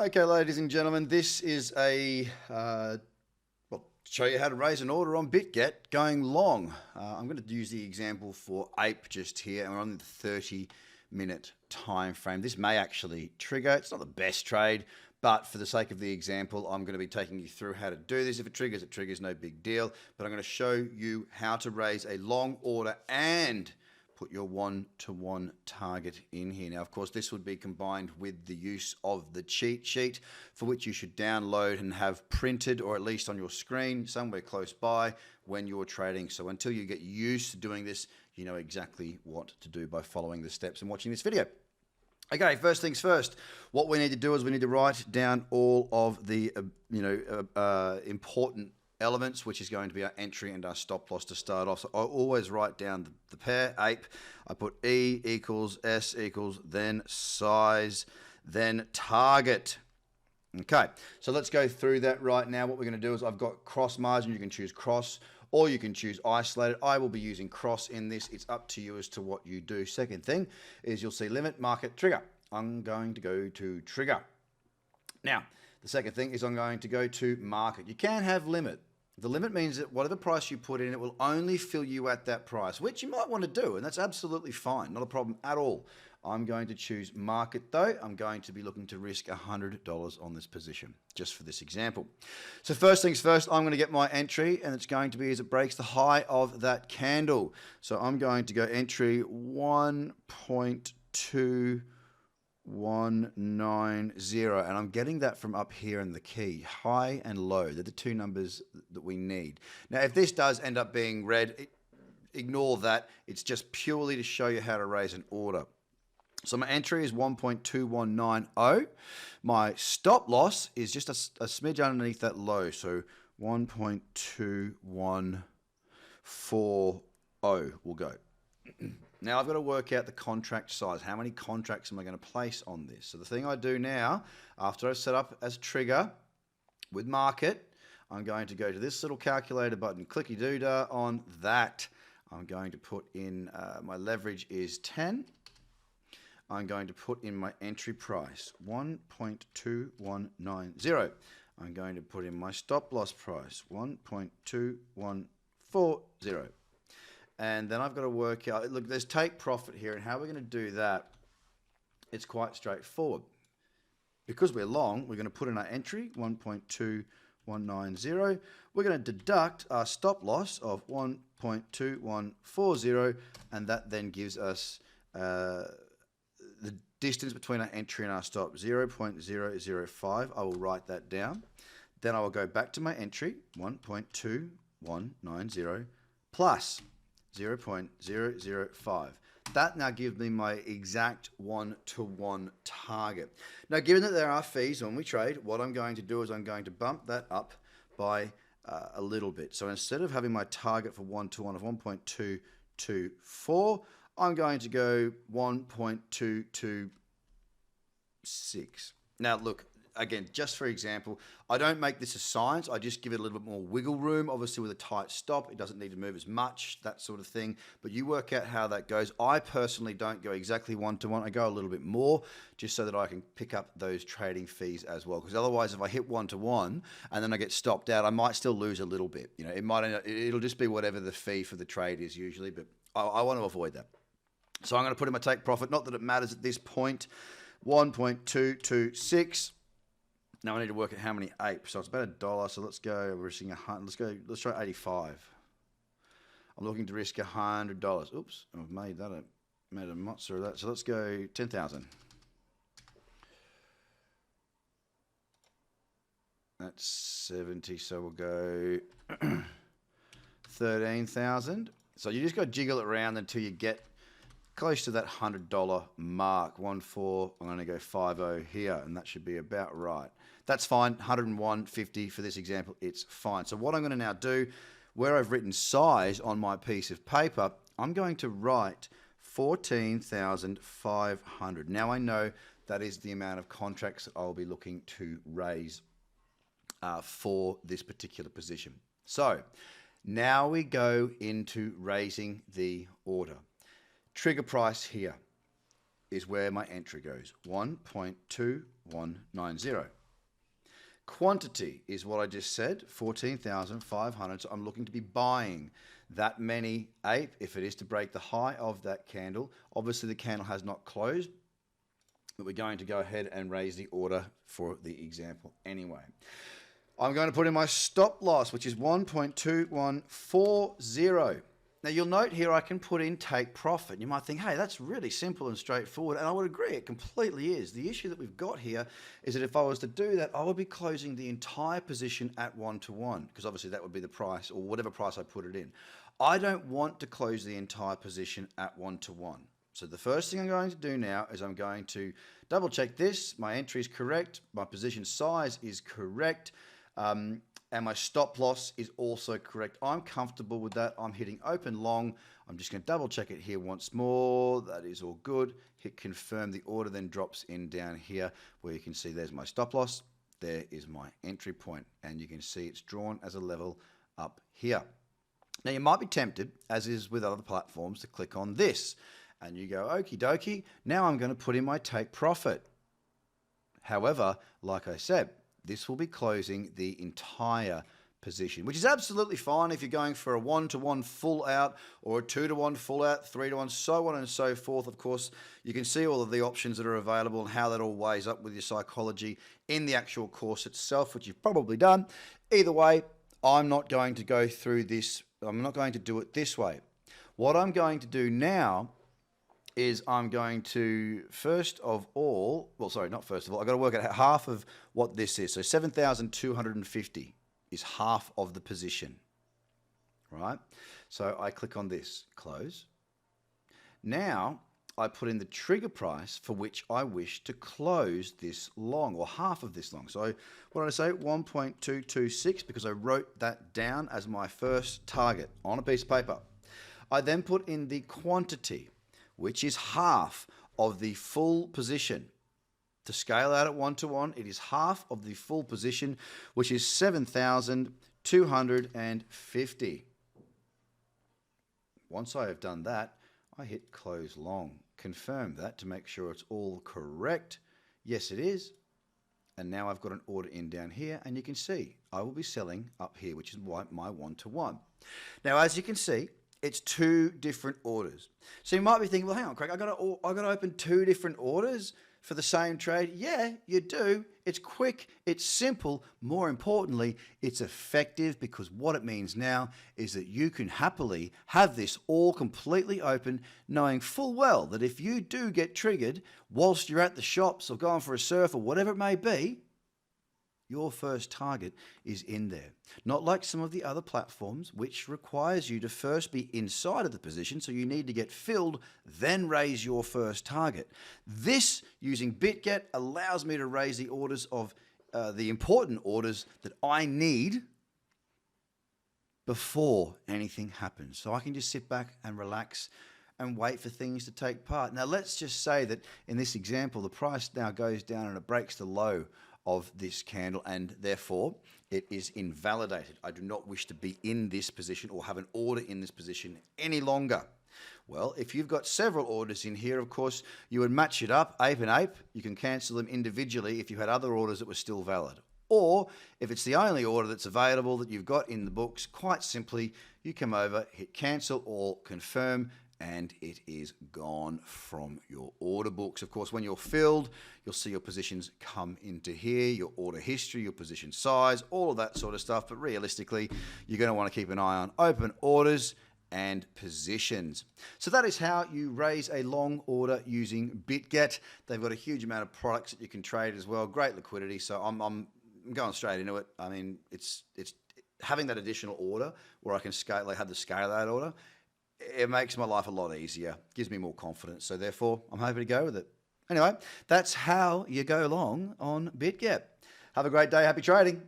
Okay, ladies and gentlemen, this is show you how to raise an order on Bitget going long. I'm going to use the example for ape just here, and we're on the 30-minute time frame. This may actually trigger. It's not the best trade, but for the sake of the example, I'm going to be taking you through how to do this. If it triggers, no big deal. But I'm going to show you how to raise a long order and put your one-to-one target in here. Now, of course, this would be combined with the use of the cheat sheet, for which you should download and have printed, or at least on your screen somewhere close by when you're trading. So until you get used to doing this, you know exactly what to do by following the steps and watching this video. Okay, first things first, what we need to do is we need to write down all of the important elements, which is going to be our entry and our stop loss to start off. So I always write down the pair, ape. I put E equals S equals, then size, then target. Okay, so let's go through that right now. What we're going to do is I've got cross margin. You can choose cross or you can choose isolated. I will be using cross in this. It's up to you as to what you do. Second thing is you'll see limit, market, trigger. I'm going to go to trigger. Now, the second thing is I'm going to go to market. You can have limit. The limit means that whatever price you put in, it will only fill you at that price, which you might want to do, and that's absolutely fine. Not a problem at all. I'm going to choose market, though. I'm going to be looking to risk $100 on this position, just for this example. So first things first, I'm going to get my entry, and it's going to be as it breaks the high of that candle. So I'm going to go entry 1.2190, and I'm getting that from up here in the key, high and low. They're the two numbers that we need. Now, if this does end up being red, ignore that. It's just purely to show you how to raise an order. So my entry is 1.2190. My stop loss is just a smidge underneath that low, so 1.2140 will go. Now I've got to work out the contract size. How many contracts am I going to place on this? So the thing I do now, after I've set up as trigger with market, I'm going to go to this little calculator button, clicky-doo-dah on that. I'm going to put in, my leverage is 10. I'm going to put in my entry price, 1.2190. I'm going to put in my stop loss price, 1.2140. And then I've got to work out, look, there's take profit here, and how we're going to do that, it's quite straightforward. Because we're long, we're going to put in our entry, 1.2190. We're going to deduct our stop loss of 1.2140, and that then gives us the distance between our entry and our stop, 0.005. I will write that down. Then I will go back to my entry, 1.2190 plus 0.005. That now gives me my exact one-to-one target. Now, given that there are fees when we trade, what I'm going to do is I'm going to bump that up by a little bit. So instead of having my target for one-to-one of 1.224, I'm going to go 1.226. Now, look, again, just for example, I don't make this a science. I just give it a little bit more wiggle room, obviously with a tight stop. It doesn't need to move as much, that sort of thing. But you work out how that goes. I personally don't go exactly one-to-one. I go a little bit more just so that I can pick up those trading fees as well. Because otherwise, if I hit one-to-one and then I get stopped out, I might still lose a little bit. You know, it'll just be whatever the fee for the trade is usually. But I want to avoid that. So I'm going to put in my take profit, not that it matters at this point, 1.226. Now I need to work out how many apes. So it's about $1. So let's go risking 100. Let's try 85. I'm looking to risk $100. Oops, I've made a monster of that. So let's go 10,000. That's 70. So we'll go 13,000. So you just got to jiggle it around until you get close to that $100 mark. 1.4. I'm going to go 5.0 here, and that should be about right. That's fine. 101.50 for this example. It's fine. So what I'm going to now do, where I've written size on my piece of paper, I'm going to write 14,500. Now I know that is the amount of contracts that I'll be looking to raise for this particular position. So now we go into raising the order. Trigger price here. is where my entry goes, 1.2190. Quantity is what I just said, 14,500. So I'm looking to be buying that many ape if it is to break the high of that candle. Obviously, the candle has not closed, but we're going to go ahead and raise the order for the example anyway. I'm going to put in my stop loss, which is 1.2140. Now, you'll note here I can put in take profit. You might think, hey, that's really simple and straightforward, and I would agree, it completely is. The issue that we've got here is that if I was to do that, I would be closing the entire position at 1-to-1, because obviously that would be the price, or whatever price I put it in. I don't want to close the entire position at 1-to-1. So the first thing I'm going to do now is I'm going to double check this. My entry is correct. My position size is correct. And my stop loss is also correct. I'm comfortable with that. I'm hitting open long. I'm just going to double check it here once more. That is all good. Hit confirm. The order then drops in down here where you can see there's my stop loss. There is my entry point. And you can see it's drawn as a level up here. Now you might be tempted, as is with other platforms, to click on this. And you go, okie dokie, now I'm going to put in my take profit. However, like I said, this will be closing the entire position, which is absolutely fine if you're going for a 1-to-1 full out or a 2-to-1 full out, 3-to-1, so on and so forth. Of course, you can see all of the options that are available and how that all weighs up with your psychology in the actual course itself, which you've probably done. Either way, I'm not going to go through this. I'm not going to do it this way. What I'm going to do now is I'm going to, I've got to work out half of what this is. So 7,250 is half of the position, right? So I click on this, close. Now I put in the trigger price for which I wish to close this long, or half of this long. So what did I say? 1.226, because I wrote that down as my first target on a piece of paper. I then put in the quantity, which is half of the full position. To scale out at 1-to-1, it is half of the full position, which is 7,250. Once I have done that, I hit close long. Confirm that to make sure it's all correct. Yes, it is. And now I've got an order in down here, and you can see I will be selling up here, which is my 1-to-1. Now, as you can see, it's two different orders. So you might be thinking, well, hang on, Craig, I got to open two different orders for the same trade. Yeah, you do. It's quick, it's simple. More importantly, it's effective, because what it means now is that you can happily have this all completely open, knowing full well that if you do get triggered whilst you're at the shops or going for a surf or whatever it may be, your first target is in there. Not like some of the other platforms, which requires you to first be inside of the position, so you need to get filled, then raise your first target. This, using Bitget, allows me to raise the orders of the important orders that I need before anything happens. So I can just sit back and relax and wait for things to take part. Now, let's just say that in this example, the price now goes down and it breaks the low of this candle, and therefore it is invalidated. I do not wish to be in this position or have an order in this position any longer. Well, if you've got several orders in here, of course, you would match it up, ape and ape. You can cancel them individually if you had other orders that were still valid. Or if it's the only order that's available that you've got in the books, quite simply, you come over, hit cancel or confirm, and it is gone from your order books. Of course, when you're filled, you'll see your positions come into here, your order history, your position size, all of that sort of stuff. But realistically, you're going to want to keep an eye on open orders and positions. So that is how you raise a long order using Bitget. They've got a huge amount of products that you can trade as well. Great liquidity. So I'm going straight into it. I mean, it's having that additional order where I can scale, have the scale out order. It makes my life a lot easier, gives me more confidence. So therefore, I'm happy to go with it. Anyway, that's how you go long on Bitget. Have a great day. Happy trading.